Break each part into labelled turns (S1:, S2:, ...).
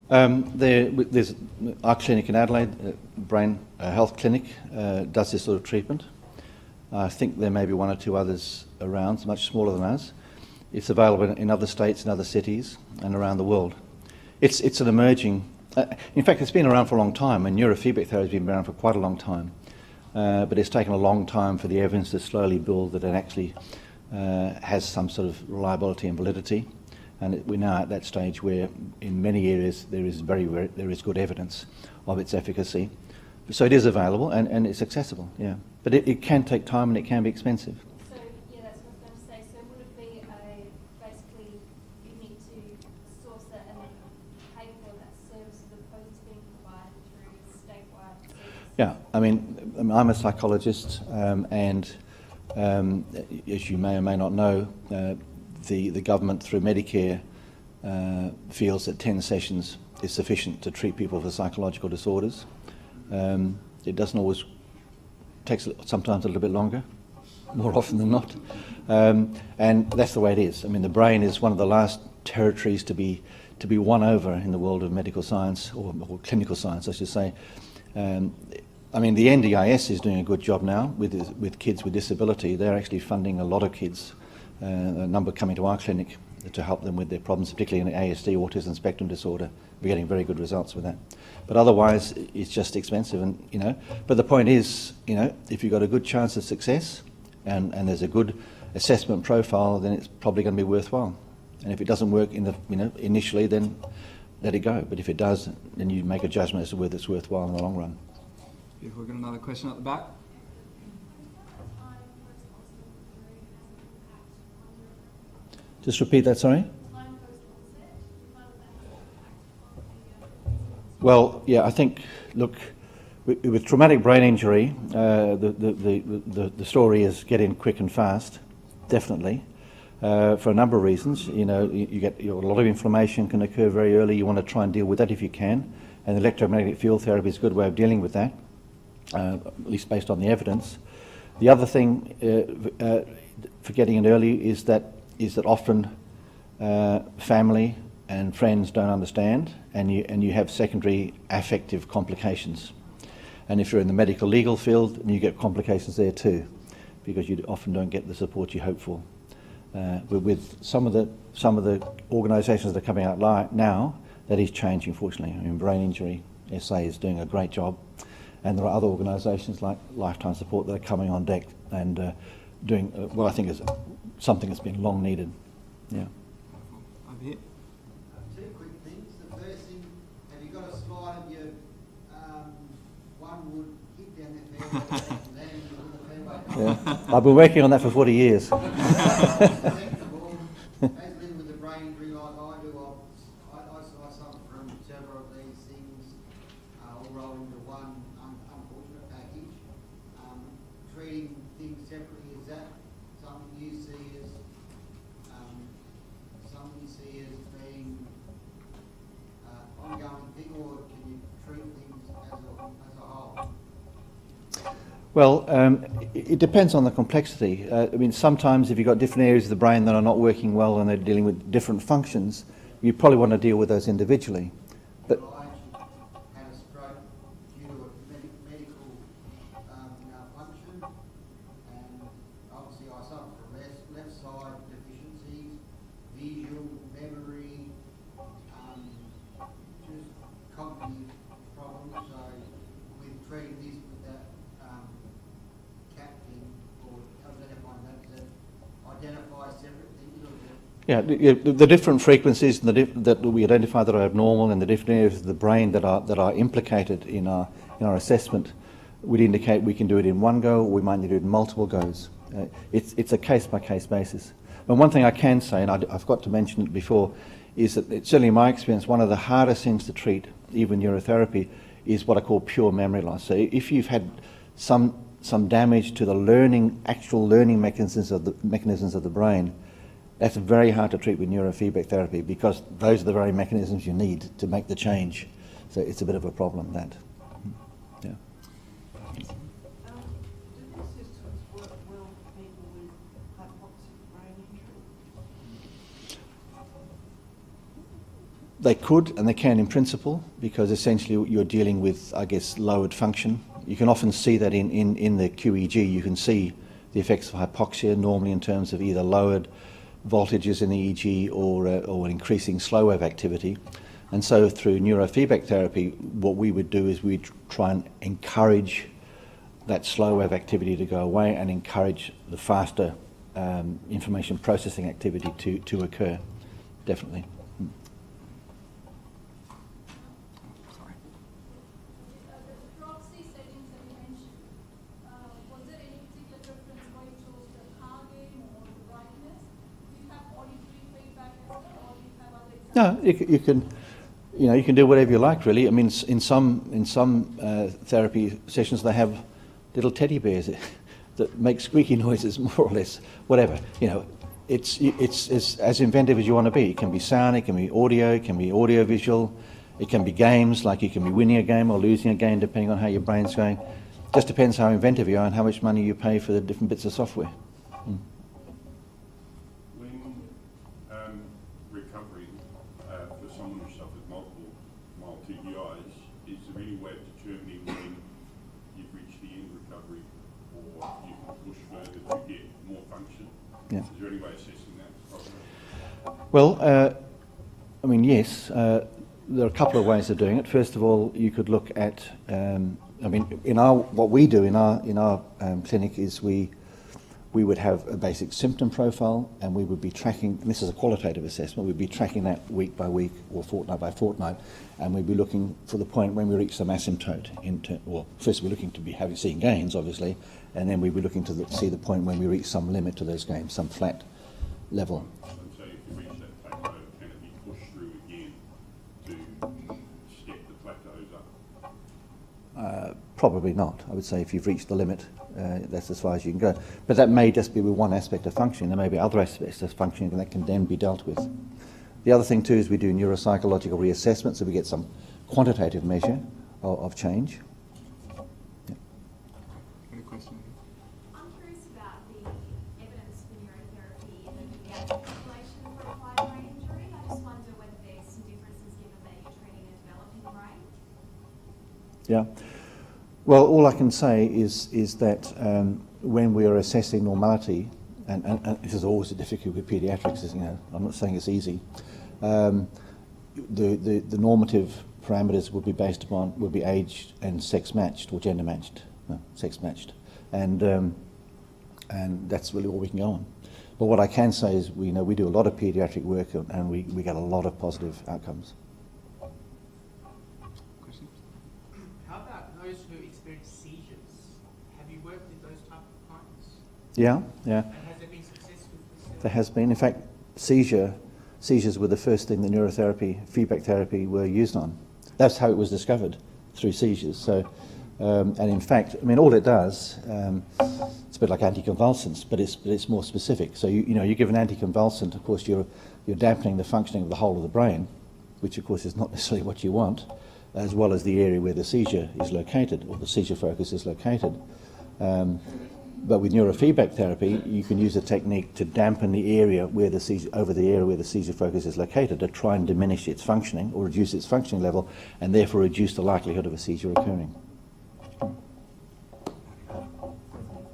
S1: There's our clinic in Adelaide, Brain Health Clinic, does this sort of treatment. I think there may be one or two others around, much smaller than us. It's available in other states and other cities and around the world. It's an emerging, in fact it's been around for a long time, and neurofeedback therapy has been around for quite a long time. But it's taken a long time for the evidence to slowly build that it actually has some sort of reliability and validity. And we're now at that stage where in many areas there is good evidence of its efficacy. So it is available and it's accessible, yeah. But it can take time and it can be expensive.
S2: So, yeah, that's what I was going to say. So would it be basically you need to source that and then pay for that service as opposed to being provided through statewide services?
S1: Yeah, I mean, I'm a psychologist and as you may or may not know, the government through Medicare feels that 10 sessions is sufficient to treat people for psychological disorders. It doesn't always, takes sometimes a little bit longer, more often than not. And that's the way it is. I mean, the brain is one of the last territories to be won over in the world of medical science, or clinical science, I should say. I mean, the NDIS is doing a good job now with kids with disability. They're actually funding a lot of kids, a number coming to our clinic to help them with their problems, particularly in ASD, autism spectrum disorder. We're getting very good results with that. But otherwise, it's just expensive, and But the point is, if you've got a good chance of success, and there's a good assessment profile, then it's probably going to be worthwhile. And if it doesn't work initially, then let it go. But if it does, then you make a judgment as to whether it's worthwhile in the long run.
S3: If we've got another question at the back.
S1: Just repeat that, sorry? Well, yeah, I think, look, with traumatic brain injury, the story is get in quick and fast, definitely, for a number of reasons. You get a lot of inflammation can occur very early. You want to try and deal with that if you can, and electromagnetic field therapy is a good way of dealing with that, at least based on the evidence. The other thing for getting in early is that often family and friends don't understand, and you have secondary affective complications. And if you're in the medical legal field, you get complications there too, because you often don't get the support you hope for. With some of the organisations that are coming out now, that is changing, fortunately. I mean, Brain Injury SA is doing a great job, and there are other organisations like Lifetime Support that are coming on deck and doing what I think is something that's been long needed. Yeah.
S3: Over here.
S4: Two quick things. The first thing, have you got a slide of your one would hit down the fairway and land in the fairway?
S1: Yeah. I've been working on that for 40 years.
S4: Second of all, as living with a brain injury like I do, I suffer from several of these things all rolled into one unfortunate package. Treating things separately, is that something you see as being ongoing thing, or can you treat things as a whole?
S1: Well, it depends on the complexity. I mean, sometimes if you've got different areas of the brain that are not working well and they're dealing with different functions, you probably want to deal with those individually. But
S4: I actually had a stroke due to a medical malfunction, and obviously I suffer from left side deficiencies, visual, memory, just cognitive problems. So with treating this with that CAT thing, or identifying that, does it identify separate things, or is it?
S1: yeah, the different frequencies that we identify that are abnormal and the different areas of the brain that are implicated in our assessment would indicate we can do it in one go, or we might need to do it in multiple goes. It's a case-by-case basis. And one thing I can say, and I've got to mention it before, is that certainly in my experience, one of the hardest things to treat, even neurotherapy, is what I call pure memory loss. So if you've had some damage to the actual learning mechanisms of the brain, that's very hard to treat with neurofeedback therapy, because those are the very mechanisms you need to make the change. So it's a bit of a problem, that. Yeah.
S5: Do these systems work well for people with hypoxic brain injury?
S1: They could and they can in principle, because essentially you're dealing with, I guess, lowered function. You can often see that in the QEG. You can see the effects of hypoxia normally in terms of either lowered voltages in the EEG or increasing slow wave activity. And so through neurofeedback therapy, what we would do is we'd try and encourage that slow wave activity to go away and encourage the faster information processing activity to occur, definitely.
S3: Sorry.
S2: The proxy settings that you mentioned, was there any particular preference why you chose the targeting or the brightness? Do you have auditory feedback as well, or do you have other examples?
S1: No, you can do whatever you like, really. I mean, in some therapy sessions they have little teddy bears that make squeaky noises, more or less, whatever. You know, it's as inventive as you want to be. It can be sound, it can be audio visual, it can be games, like you can be winning a game or losing a game depending on how your brain's going. Just depends how inventive you are and how much money you pay for the different bits of software.
S6: When recovering for someone who suffers multiple mild TBIs, is there any way of determining when you've reached the end of recovery or you can push further to get more function?
S1: Yeah.
S6: Is there any way of assessing that properly?
S1: Well, I mean, yes. There are a couple of ways of doing it. First of all, you could look at. I mean, what we do in our clinic is we would have a basic symptom profile, and we would be tracking. And this is a qualitative assessment. We'd be tracking that week by week or fortnight by fortnight, and we'd be looking for the point when we reach some asymptote. Well, first we're looking to be seeing gains, obviously, and then we'd be looking to see the point when we reach some limit to those gains, some flat level.
S6: And so if you reach that plateau, can it be pushed through again to step the plateaus up?
S1: Probably not. I would say if you've reached the limit, that's as far as you can go. But that may just be with one aspect of functioning. There may be other aspects of functioning that can then be dealt with. The other thing too is we do neuropsychological reassessment, so we get some quantitative measure of change. Yeah.
S3: Got a question?
S7: I'm curious about the evidence for neurotherapy in the pediatric population for acquired brain injury. I just wonder whether there's some differences given that you're treating a developing brain.
S1: Yeah. Well, all I can say is that when we are assessing normality, and this is always a difficulty with paediatrics, is, you know, I'm not saying it's easy. The normative parameters would be age and sex matched or gender matched, no, sex matched, and that's really all we can go on. But what I can say is we do a lot of paediatric work, and we get a lot of positive outcomes.
S3: Question?
S8: How about those who experience seizures? Have you worked with those type of clients?
S1: Yeah.
S8: And has there been success with this?
S1: There has been. In fact, seizures were the first thing that neurotherapy, feedback therapy were used on. That's how it was discovered, through seizures. So, and in fact, I mean, all it does, it's a bit like anticonvulsants, but it's more specific. So you give an anticonvulsant, of course, you're dampening the functioning of the whole of the brain, which of course is not necessarily what you want, as well as the area where the seizure is located, or the seizure focus is located. But with neurofeedback therapy, you can use a technique to dampen the area where the seizure focus is located, to try and diminish its functioning or reduce its functioning level, and therefore reduce the likelihood of a seizure occurring.
S9: On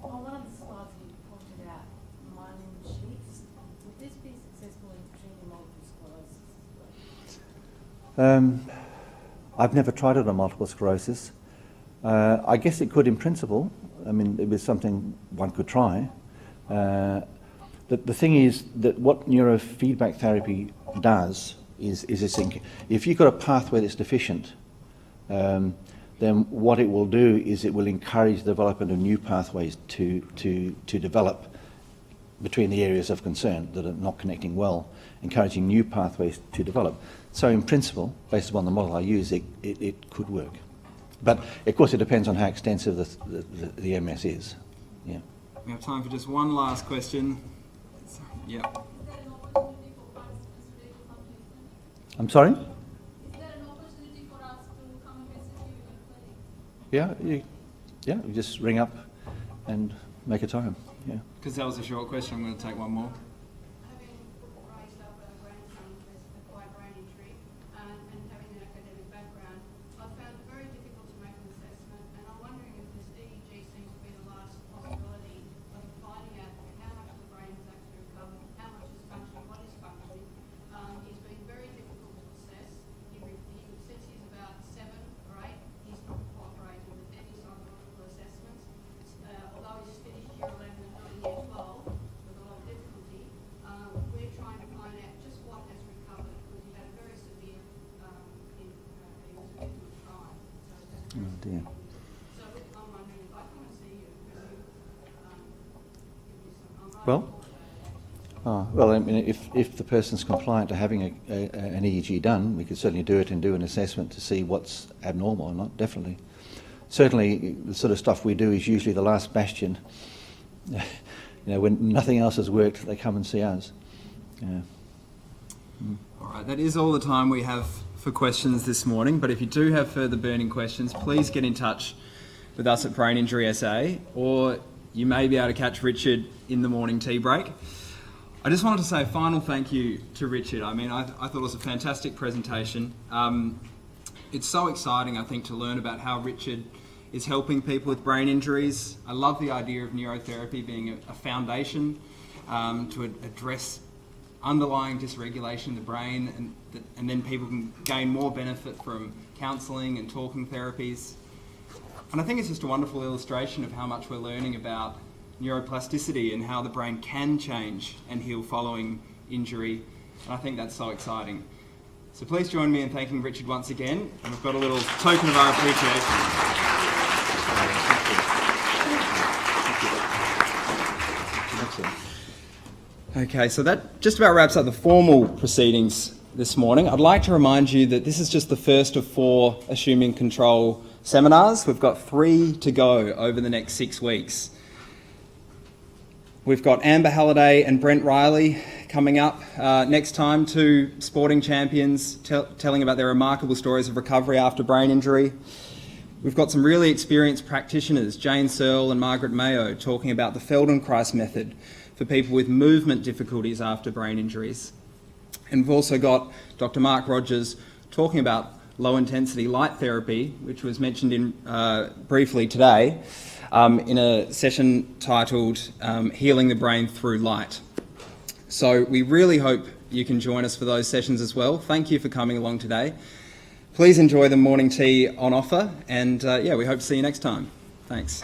S9: one of the slides you pointed out myelin sheaths. Would this be successful in treating multiple sclerosis?
S1: I've never tried it on multiple sclerosis. I guess it could in principle. I mean, it was something one could try. The thing is that what neurofeedback therapy does is if you've got a pathway that's deficient, then what it will do is it will encourage the development of new pathways to develop between the areas of concern that are not connecting well, encouraging new pathways to develop. So in principle, based upon the model I use, it could work. But of course it depends on how extensive the MS is. Yeah.
S3: We have time for just one last question. Yep.
S2: Is there an opportunity for participants today to come to your clinic?
S1: I'm sorry?
S2: Is there an opportunity for us to come and visit you in your clinic?
S1: Yeah, you just ring up and make a time. Yeah.
S3: Because that was a short question, I'm going to take one more.
S7: Having raised up a grandson with acquired brain injury,
S1: dear.
S5: So I'm wondering if I come and see you, can you, give me some,
S1: Well, well, I mean, if the person's compliant to having an EEG done, we could certainly do it and do an assessment to see what's abnormal or not, definitely. Certainly, the sort of stuff we do is usually the last bastion. You know, when nothing else has worked, they come and see us. Yeah.
S3: All right, that is all the time we have for questions this morning, but if you do have further burning questions, please get in touch with us at Brain Injury SA, or you may be able to catch Richard in the morning tea break. I just wanted to say a final thank you to Richard. I mean, I thought it was a fantastic presentation. It's so exciting, I think, to learn about how Richard is helping people with brain injuries. I love the idea of neurotherapy being a foundation to address underlying dysregulation in the brain, and then people can gain more benefit from counselling and talking therapies. And I think it's just a wonderful illustration of how much we're learning about neuroplasticity and how the brain can change and heal following injury. And I think that's so exciting. So please join me in thanking Richard once again, and we've got a little token of our appreciation. Okay, so that just about wraps up the formal proceedings this morning. I'd like to remind you that this is just the first of 4 Assuming Control seminars. We've got 3 to go over the next 6 weeks. We've got Amber Halliday and Brent Riley coming up next time, 2 sporting champions telling about their remarkable stories of recovery after brain injury. We've got some really experienced practitioners, Jane Searle and Margaret Mayo, talking about the Feldenkrais method for people with movement difficulties after brain injuries. And we've also got Dr. Mark Rogers talking about low-intensity light therapy, which was mentioned briefly today, in a session titled Healing the Brain Through Light. So we really hope you can join us for those sessions as well. Thank you for coming along today. Please enjoy the morning tea on offer, and we hope to see you next time. Thanks.